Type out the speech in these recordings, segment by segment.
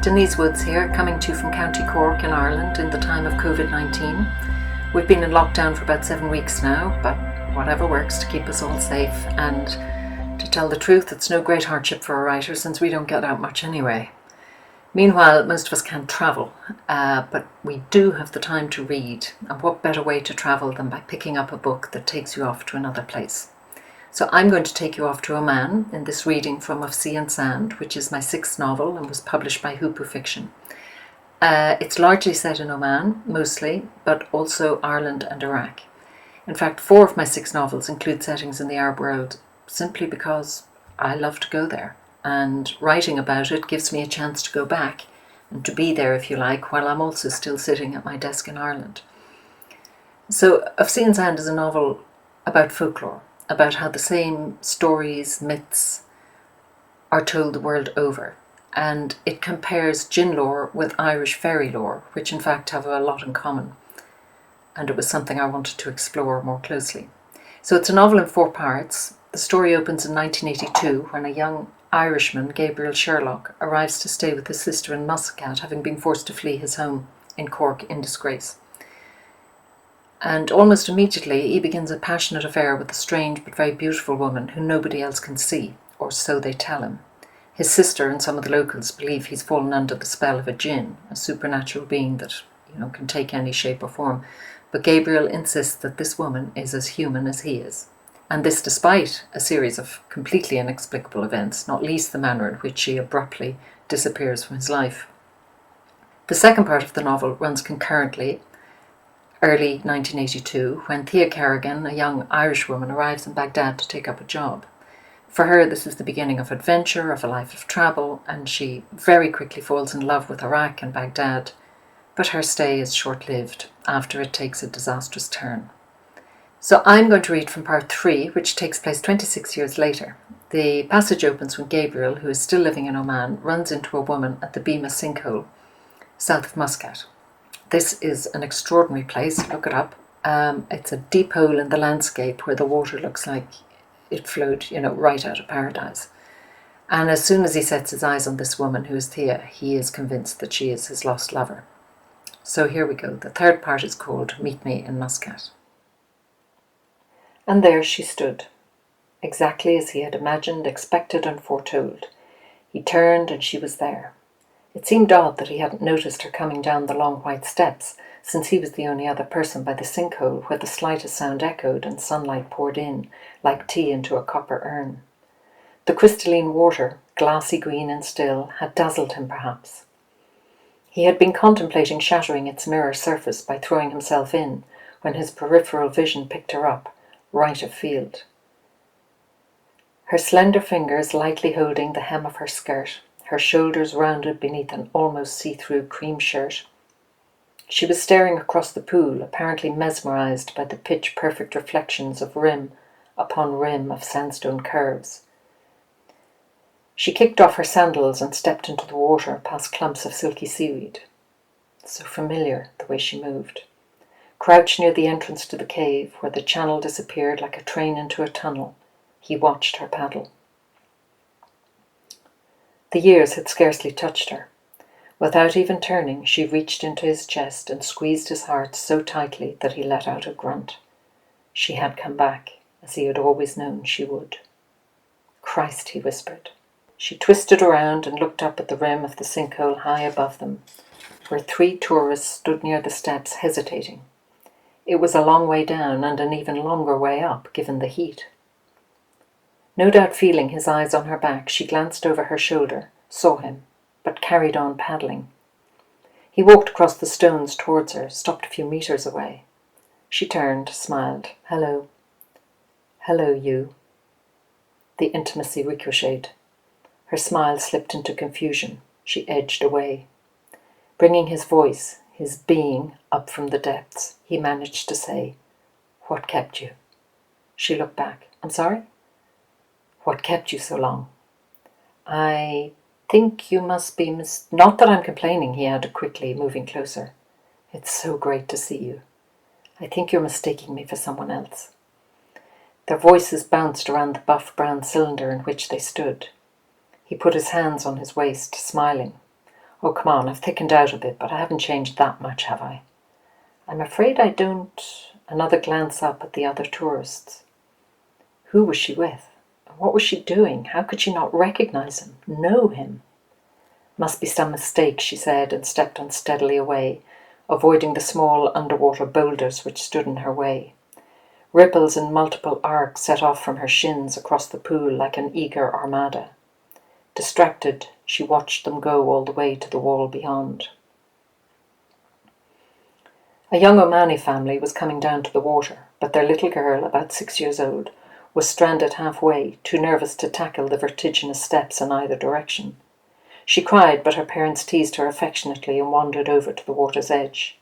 Denyse Woods here, coming to you from County Cork in Ireland in the time of COVID-19. We've been in lockdown for about 7 weeks now, but whatever works to keep us all safe, and to tell the truth, it's no great hardship for a writer since we don't get out much anyway. Meanwhile, most of us can't travel, but we do have the time to read, and what better way to travel than by picking up a book that takes you off to another place. So I'm going to take you off to Oman in this reading from Of Sea and Sand, which is my 6th novel and was published by Hoopoe Fiction. It's largely set in Oman, mostly, but also Ireland and Iraq. In fact, 4 of my 6 novels include settings in the Arab world, simply because I love to go there. And writing about it gives me a chance to go back and to be there, if you like, while I'm also still sitting at my desk in Ireland. So Of Sea and Sand is a novel about folklore, about how the same stories, myths are told the world over. And it compares Jinn lore with Irish fairy lore, which in fact have a lot in common. And it was something I wanted to explore more closely. So it's a novel in 4 parts. The story opens in 1982 when a young Irishman, Gabriel Sherlock, arrives to stay with his sister in Muscat, having been forced to flee his home in Cork in disgrace. And almost immediately he begins a passionate affair with a strange but very beautiful woman who nobody else can see, or so they tell him. His sister and some of the locals believe he's fallen under the spell of a jinn, a supernatural being that, can take any shape or form. But Gabriel insists that this woman is as human as he is. And this despite a series of completely inexplicable events, not least the manner in which she abruptly disappears from his life. The second part of the novel runs concurrently, early 1982, when Thea Kerrigan, a young Irish woman, arrives in Baghdad to take up a job. For her, this is the beginning of adventure, of a life of travel, and she very quickly falls in love with Iraq and Baghdad, but her stay is short-lived after it takes a disastrous turn. So I'm going to read from part 3, which takes place 26 years later. The passage opens when Gabriel, who is still living in Oman, runs into a woman at the Bima sinkhole, south of Muscat. This is an extraordinary place, look it up. It's a deep hole in the landscape where the water looks like it flowed, right out of paradise. And as soon as he sets his eyes on this woman, who is Thea, he is convinced that she is his lost lover. So here we go. The third part is called Meet Me in Muscat. And there she stood, exactly as he had imagined, expected and foretold. He turned and she was there. It seemed odd that he hadn't noticed her coming down the long white steps, since he was the only other person by the sinkhole where the slightest sound echoed and sunlight poured in, like tea into a copper urn. The crystalline water, glassy green and still, had dazzled him perhaps. He had been contemplating shattering its mirror surface by throwing himself in, when his peripheral vision picked her up, right of field. Her slender fingers lightly holding the hem of her skirt, her shoulders rounded beneath an almost see-through cream shirt. She was staring across the pool, apparently mesmerized by the pitch-perfect reflections of rim upon rim of sandstone curves. She kicked off her sandals and stepped into the water past clumps of silky seaweed. So familiar, the way she moved. Crouched near the entrance to the cave, where the channel disappeared like a train into a tunnel, he watched her paddle. The years had scarcely touched her. Without even turning, she reached into his chest and squeezed his heart so tightly that he let out a grunt. She had come back, as he had always known she would. Christ, he whispered. She twisted around and looked up at the rim of the sinkhole high above them, where 3 tourists stood near the steps, hesitating. It was a long way down and an even longer way up, given the heat. No doubt feeling his eyes on her back, she glanced over her shoulder, saw him, but carried on paddling. He walked across the stones towards her, stopped a few meters away. She turned, smiled. Hello. Hello, you. The intimacy ricocheted. Her smile slipped into confusion. She edged away. Bringing his voice, his being, up from the depths, he managed to say, "What kept you?" She looked back. "I'm sorry?" "What kept you so long?" "I think you must be Not that I'm complaining," he added quickly, moving closer. "It's so great to see you. I think you're mistaking me for someone else." Their voices bounced around the buff brown cylinder in which they stood. He put his hands on his waist, smiling. Oh, come on, I've thickened out a bit, but I haven't changed that much, have I? I'm afraid I don't. Another glance up at the other tourists. Who was she with? What was she doing? How could she not recognize him, know him? Must be some mistake, she said, and stepped unsteadily away, avoiding the small underwater boulders which stood in her way. Ripples in multiple arcs set off from her shins across the pool like an eager armada. Distracted, she watched them go all the way to the wall beyond. A young Omani family was coming down to the water, but their little girl, about 6 years old, was stranded halfway, too nervous to tackle the vertiginous steps in either direction. She cried, but her parents teased her affectionately and wandered over to the water's edge.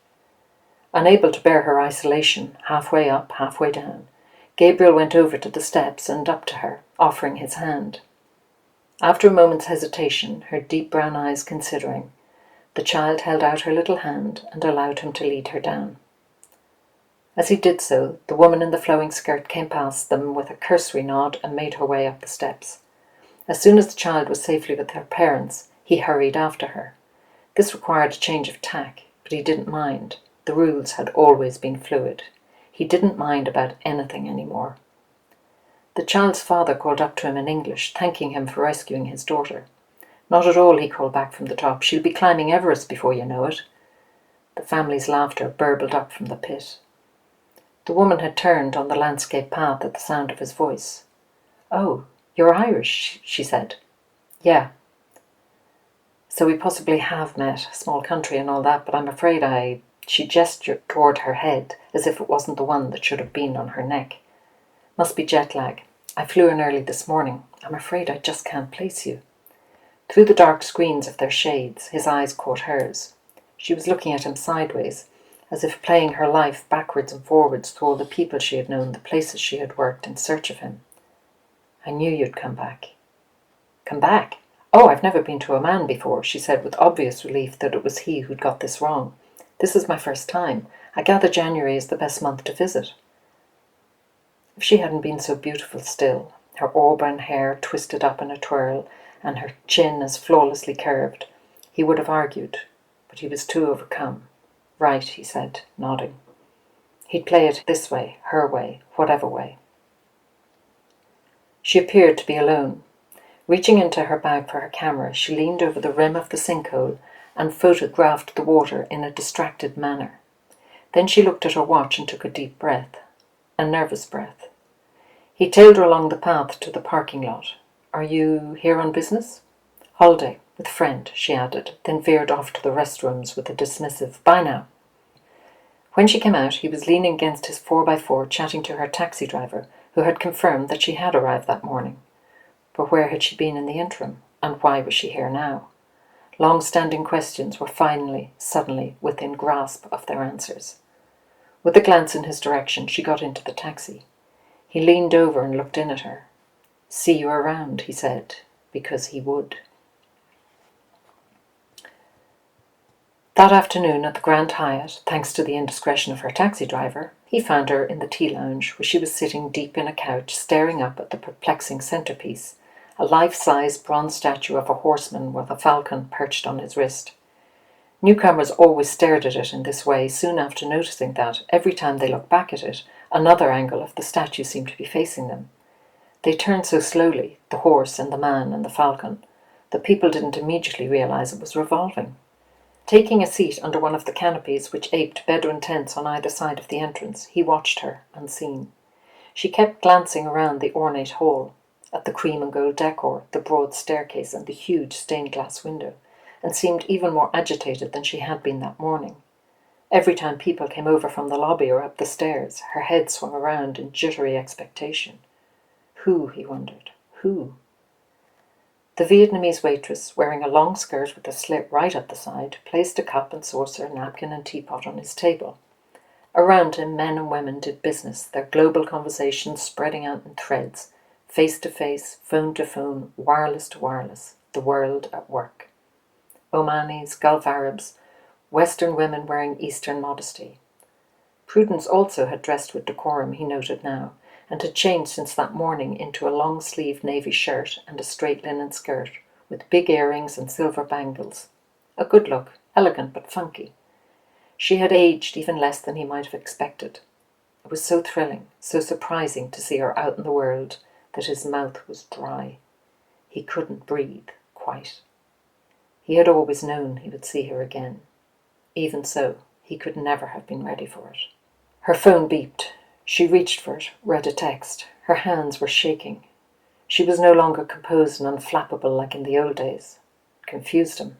Unable to bear her isolation, halfway up, halfway down, Gabriel went over to the steps and up to her, offering his hand. After a moment's hesitation, her deep brown eyes considering, the child held out her little hand and allowed him to lead her down. As he did so, the woman in the flowing skirt came past them with a cursory nod and made her way up the steps. As soon as the child was safely with her parents, he hurried after her. This required a change of tack, but he didn't mind. The rules had always been fluid. He didn't mind about anything anymore. The child's father called up to him in English, thanking him for rescuing his daughter. Not at all, he called back from the top. She'll be climbing Everest before you know it. The family's laughter burbled up from the pit. The woman had turned on the landscape path at the sound of his voice. Oh, you're Irish, she said. Yeah. So we possibly have met, a small country and all that, but I'm afraid She gestured toward her head, as if it wasn't the one that should have been on her neck. Must be jet lag. I flew in early this morning. I'm afraid I just can't place you. Through the dark screens of their shades, his eyes caught hers. She was looking at him sideways, as if playing her life backwards and forwards through all the people she had known, the places she had worked in search of him. I knew you'd come back. Come back? Oh, I've never been to Oman before, she said with obvious relief that it was he who'd got this wrong. This is my first time. I gather January is the best month to visit. If she hadn't been so beautiful still, her auburn hair twisted up in a twirl and her chin as flawlessly curved, he would have argued, but he was too overcome. Right, he said, nodding. He'd play it this way, her way, whatever way. She appeared to be alone. Reaching into her bag for her camera, she leaned over the rim of the sinkhole and photographed the water in a distracted manner. Then she looked at her watch and took a deep breath, a nervous breath. He tailed her along the path to the parking lot. Are you here on business? Holiday, with a friend, she added, then veered off to the restrooms with a dismissive, bye now. When she came out, he was leaning against his 4x4 chatting to her taxi driver, who had confirmed that she had arrived that morning. But where had she been in the interim, and why was she here now? Long-standing questions were finally, suddenly, within grasp of their answers. With a glance in his direction, she got into the taxi. He leaned over and looked in at her. See you around, he said, because he would. That afternoon at the Grand Hyatt, thanks to the indiscretion of her taxi driver, he found her in the tea lounge where she was sitting deep in a couch staring up at the perplexing centerpiece, a life-size bronze statue of a horseman with a falcon perched on his wrist. Newcomers always stared at it in this way, soon after noticing that, every time they looked back at it, another angle of the statue seemed to be facing them. They turned so slowly, the horse and the man and the falcon, that people didn't immediately realize it was revolving. Taking a seat under one of the canopies which aped Bedouin tents on either side of the entrance, he watched her, unseen. She kept glancing around the ornate hall, at the cream and gold decor, the broad staircase and the huge stained glass window, and seemed even more agitated than she had been that morning. Every time people came over from the lobby or up the stairs, her head swung around in jittery expectation. Who, he wondered, who? The Vietnamese waitress, wearing a long skirt with a slit right up the side, placed a cup and saucer, napkin and teapot on his table. Around him, men and women did business, their global conversations spreading out in threads, face-to-face, phone-to-phone, wireless to wireless, the world at work. Omanis, Gulf Arabs, Western women wearing Eastern modesty. Prudence also had dressed with decorum, he noted now, and had changed since that morning into a long-sleeved navy shirt and a straight linen skirt, with big earrings and silver bangles. A good look, elegant but funky. She had aged even less than he might have expected. It was so thrilling, so surprising to see her out in the world that his mouth was dry. He couldn't breathe, quite. He had always known he would see her again. Even so, he could never have been ready for it. Her phone beeped. She reached for it, read a text. Her hands were shaking. She was no longer composed and unflappable like in the old days. It confused him.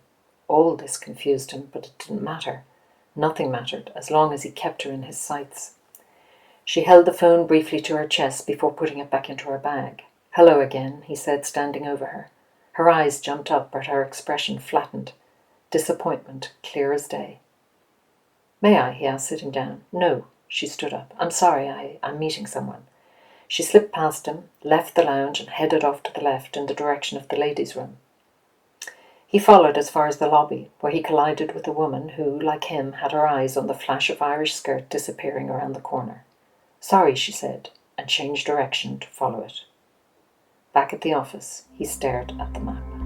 All this confused him, but it didn't matter. Nothing mattered, as long as he kept her in his sights. She held the phone briefly to her chest before putting it back into her bag. "Hello again," he said, standing over her. Her eyes jumped up, but her expression flattened. Disappointment, clear as day. "May I?" he asked, sitting down. "No." She stood up. "I'm sorry, I'm meeting someone." She slipped past him, left the lounge, and headed off to the left in the direction of the ladies' room. He followed as far as the lobby, where he collided with a woman who, like him, had her eyes on the flash of Irish skirt disappearing around the corner. "Sorry," she said, and changed direction to follow it. Back at the office, he stared at the map.